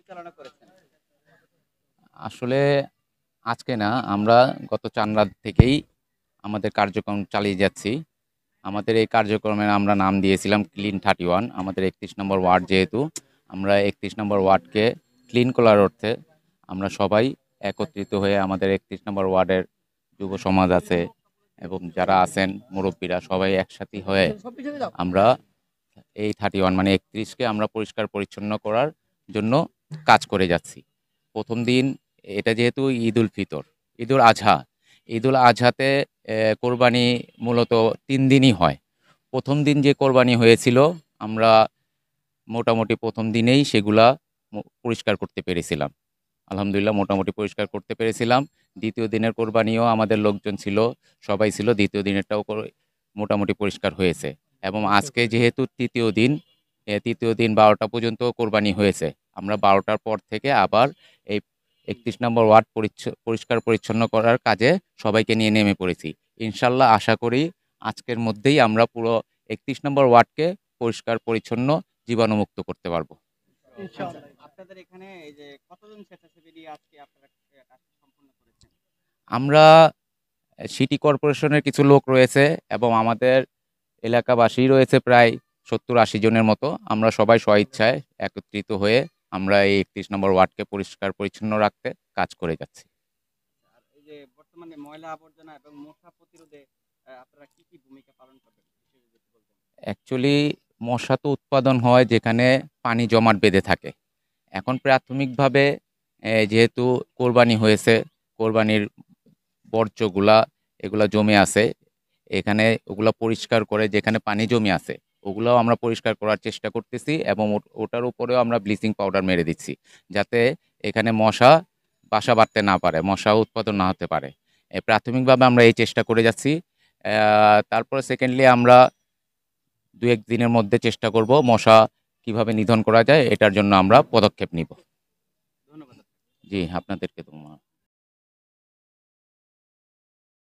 পরিচালনা করেছেন? আসলে আজকে না, আমরা গত ৪ রাত থেকেই আমাদের কার্যক্রম চালিয়ে যাচ্ছি। আমাদের এই কার্যক্রমের আমরা নাম দিয়েছিলাম ক্লিন 31। আমাদের ৩১ নম্বর ওয়ার্ড যেহেতু, আমরা ৩১ নম্বর ওয়ার্ডকে ক্লিন করার অর্থে আমরা সবাই একত্রিত হয়ে আমাদের ৩১ নম্বর ওয়ার্ডের যুব সমাজ আছে এবং যারা আছেন মুরব্বীরা সবাই একসাথে হয়ে আমরা এই 31 মানে ৩১কে আমরা পরিষ্কার পরিচ্ছন্ন করার জন্য কাজ করে যাচ্ছি। প্রথম দিন, এটা যেহেতু ঈদুল ফিতর, ঈদুল আজহা, ঈদুল আজহাতে কোরবানি মূলত ৩ দিনই হয়। প্রথম দিন যে কোরবানি হয়েছিল, আমরা মোটামুটি প্রথম দিনেই সেগুলা পরিষ্কার করতে পেরেছিলাম। আলহামদুলিল্লাহ, মোটামুটি পরিষ্কার করতে পেরেছিলাম। দ্বিতীয় দিনের কোরবানিও আমাদের লোকজন ছিল, সবাই ছিল। দ্বিতীয় দিনেরটাও মোটামুটি পরিষ্কার হয়েছে। এবং আজকে যেহেতু তৃতীয় দিন, তৃতীয় দিন ১২টা পর্যন্ত কোরবানি হয়েছে। আমরা ১২টার পর থেকে আবার এই ৩১ নম্বর ওয়ার্ড পরিষ্কার পরিচ্ছন্ন করার কাজে সবাইকে নিয়ে নেমে পড়েছি। ইনশাল্লাহ আশা করি আজকের মধ্যেই আমরা পুরো ৩১ নম্বর ওয়ার্ডকে পরিষ্কার পরিচ্ছন্ন জীবাণুমুক্ত করতে পারবো। আচ্ছা, আপনাদের এখানে এই যে কতজন স্বেচ্ছাসেবী নিয়ে আজকে আপনারা কাজটা সম্পন্ন করেছেন? আমরা সিটি কর্পোরেশনের কিছু লোক রয়েছে এবং আমাদের এলাকাবাসী রয়েছে প্রায় ৭০-৮০ জনের মতো। আমরা সবাই স্বইচ্ছায় একত্রিত হয়ে আমরা এই ৩১ নম্বর ওয়ার্ডকে পরিষ্কার পরিচ্ছন্ন রাখতে কাজ করে যাচ্ছি। আর এই যে বর্তমানে ময়লা আবর্জনা এবং মশা প্রতিরোধে আপনারা কি কি ভূমিকা পালন করবেন? বিষয়ে যদি বলতেন। অ্যাকচুয়ালি মশা তো উৎপাদন হয় যেখানে পানি জমাট বেঁধে থাকে। এখন প্রাথমিকভাবে যেহেতু কোরবানি হয়েছে, কোরবানির বর্জ্যগুলা এগুলা জমে আছে। এখানে ওগুলা পরিষ্কার করে যেখানে পানি জমে আছে, ওগুলাও আমরা পরিষ্কার করার চেষ্টা করতেছি এবং ওটার উপরেও আমরা ব্লিচিং পাউডার মেরে দিচ্ছি। যাতে এখানে মশা বাসা বাঁধতে না পারে, মশা উৎপাদন না হতে পারে। প্রাথমিকভাবে আমরা এই চেষ্টা করে যাচ্ছি। তারপরে সেকেন্ডলি আমরা ২-১ দিনের মধ্যে চেষ্টা করব মশা কিভাবে নিধন করা যায়, এটার জন্য আমরা পদক্ষেপ নিব। ধন্যবাদ। জি, আপনাদেরকে ধন্যবাদ।